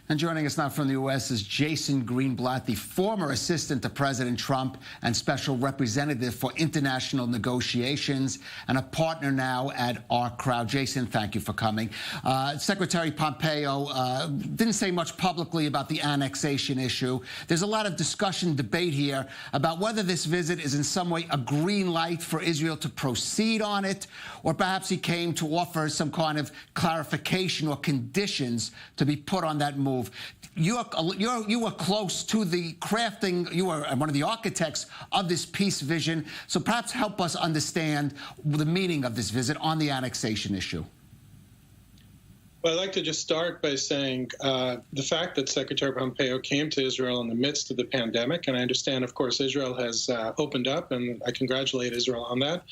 And joining us now from the U.S. is Jason Greenblatt, the former assistant to President Trump and special representative for international negotiations and a partner now at Our Crowd. Jason, thank you for coming. Secretary Pompeo didn't say much publicly about the annexation issue. There's a lot of discussion, debate here about whether this visit is in some way a green light for Israel to proceed on it, or perhaps he came to offer some kind of clarification or conditions to be put on that move. You were close to the crafting. You were one of the architects of this peace vision. So perhaps help us understand the meaning of this visit on the annexation issue. Well, I'd like to just start by saying the fact that Secretary Pompeo came to Israel in the midst of the pandemic, and I understand, of course, Israel has opened up, and I congratulate Israel on that.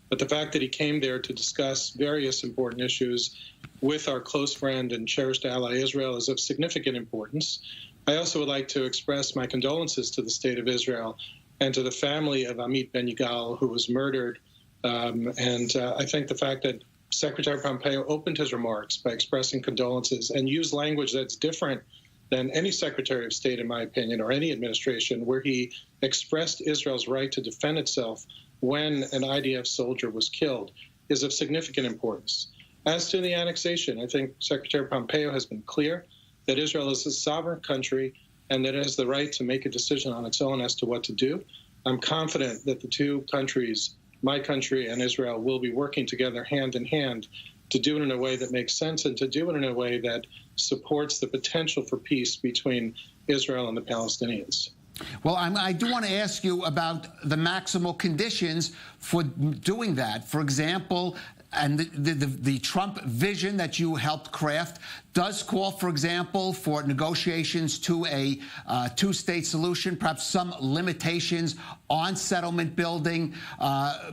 But the fact that he came there to discuss various important issues with our close friend and cherished ally Israel is of significant importance. I also would like to express my condolences to the state of Israel and to the family of Amit Ben Yigal, who was murdered. I think the fact that Secretary Pompeo opened his remarks by expressing condolences and used language that's different than any Secretary of State, in my opinion, or any administration, where he expressed Israel's right to defend itself when an IDF soldier was killed, is of significant importance. As to the annexation, I think Secretary Pompeo has been clear that Israel is a sovereign country and that it has the right to make a decision on its own as to what to do. I'm confident that the two countries, my country and Israel, will be working together hand in hand to do it in a way that makes sense and to do it in a way that supports the potential for peace between Israel and the Palestinians. Well, I do want to ask you about the maximal conditions for doing that. For example, and the Trump vision that you helped craft does call, for example, for negotiations to a two-state solution, perhaps some limitations on settlement building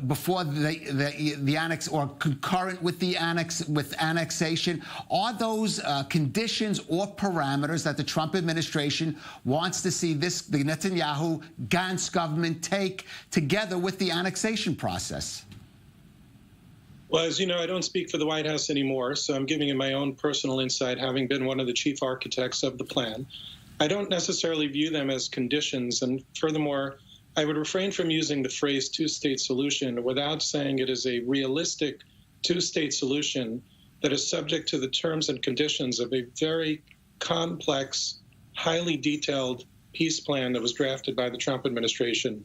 before the annex or concurrent with the annexation. Are those conditions or parameters that the Trump administration wants to see the Netanyahu-Gantz government take together with the annexation process? Well, as you know, I don't speak for the White House anymore, so I'm giving you my own personal insight, having been one of the chief architects of the plan. I don't necessarily view them as conditions, and furthermore, I would refrain from using the phrase two-state solution without saying it is a realistic two-state solution that is subject to the terms and conditions of a very complex, highly detailed peace plan that was drafted by the Trump administration,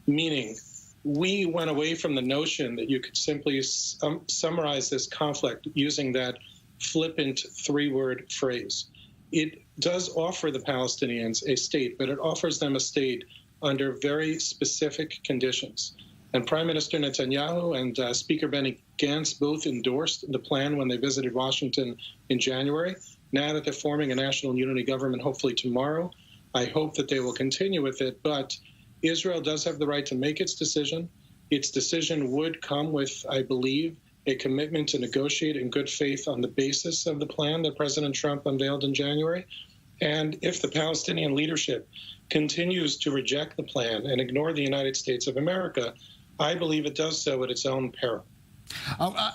meaning we went away from the notion that you could simply summarize this conflict using that flippant three-word phrase. It does offer the Palestinians a state, but it offers them a state under very specific conditions. And Prime Minister Netanyahu and Speaker Benny Gantz both endorsed the plan when they visited Washington in January. Now that they're forming a national unity government, hopefully tomorrow, I hope that they will continue with it. But Israel does have the right to make its decision. Its decision would come with, I believe, a commitment to negotiate in good faith on the basis of the plan that President Trump unveiled in January. And if the Palestinian leadership continues to reject the plan and ignore the United States of America, I believe it does so at its own peril.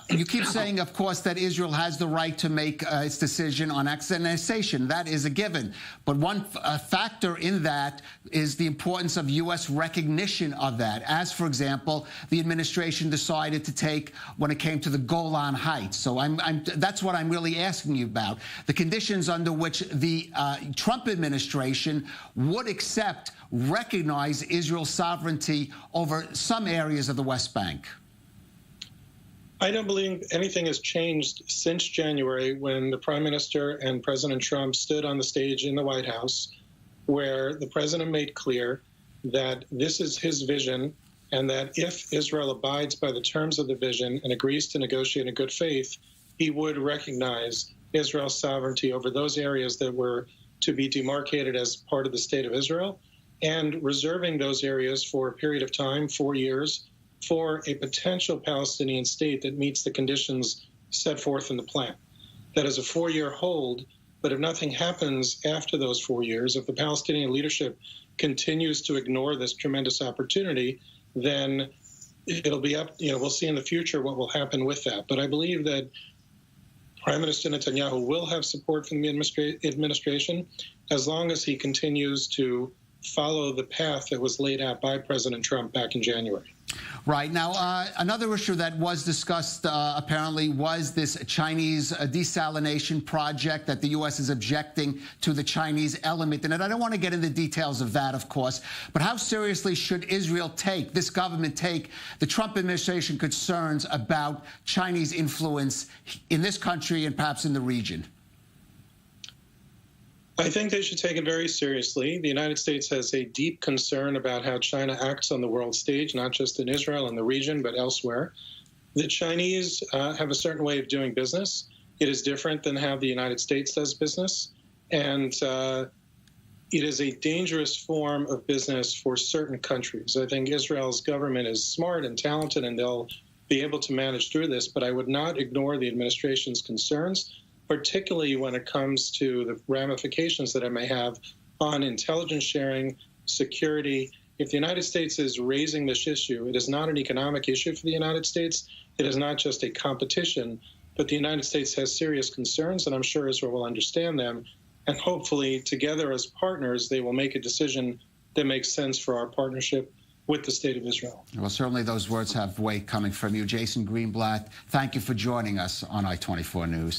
You keep saying, of course, that Israel has the right to make its decision on annexation. That is a given. But one factor in that is the importance of U.S. recognition of that, as, for example, the administration decided to take when it came to the Golan Heights. So that's what I'm really asking you about, the conditions under which the Trump administration would recognize Israel's sovereignty over some areas of the West Bank. I don't believe anything has changed since January, when the Prime Minister and President Trump stood on the stage in the White House, where the president made clear that this is his vision and that if Israel abides by the terms of the vision and agrees to negotiate in good faith, he would recognize Israel's sovereignty over those areas that were to be demarcated as part of the state of Israel, and reserving those areas for a period of time, 4 years, for a potential Palestinian state that meets the conditions set forth in the plan. That is a 4-year hold, but if nothing happens after those 4 years, if the Palestinian leadership continues to ignore this tremendous opportunity, then it'll be up, we'll see in the future what will happen with that. But I believe that Prime Minister Netanyahu will have support from the administration as long as he continues to follow the path that was laid out by President Trump back in January. Right. Now, another issue that was discussed apparently was this Chinese desalination project that the U.S. is objecting to the Chinese element in it. I don't want to get into the details of that, of course, but how seriously should Israel take, this government take, the Trump administration concerns about Chinese influence in this country and perhaps in the region? I think they should take it very seriously. The United States has a deep concern about how China acts on the world stage, not just in Israel and the region, but elsewhere. The Chinese have a certain way of doing business. It is different than how the United States does business. And it is a dangerous form of business for certain countries. I think Israel's government is smart and talented, and they'll be able to manage through this. But I would not ignore the administration's concerns, particularly when it comes to the ramifications that it may have on intelligence sharing, security. If the United States is raising this issue, it is not an economic issue for the United States. It is not just a competition, but the United States has serious concerns, and I'm sure Israel will understand them. And hopefully, together as partners, they will make a decision that makes sense for our partnership with the State of Israel. Well, certainly those words have weight coming from you. Jason Greenblatt, thank you for joining us on i24 News.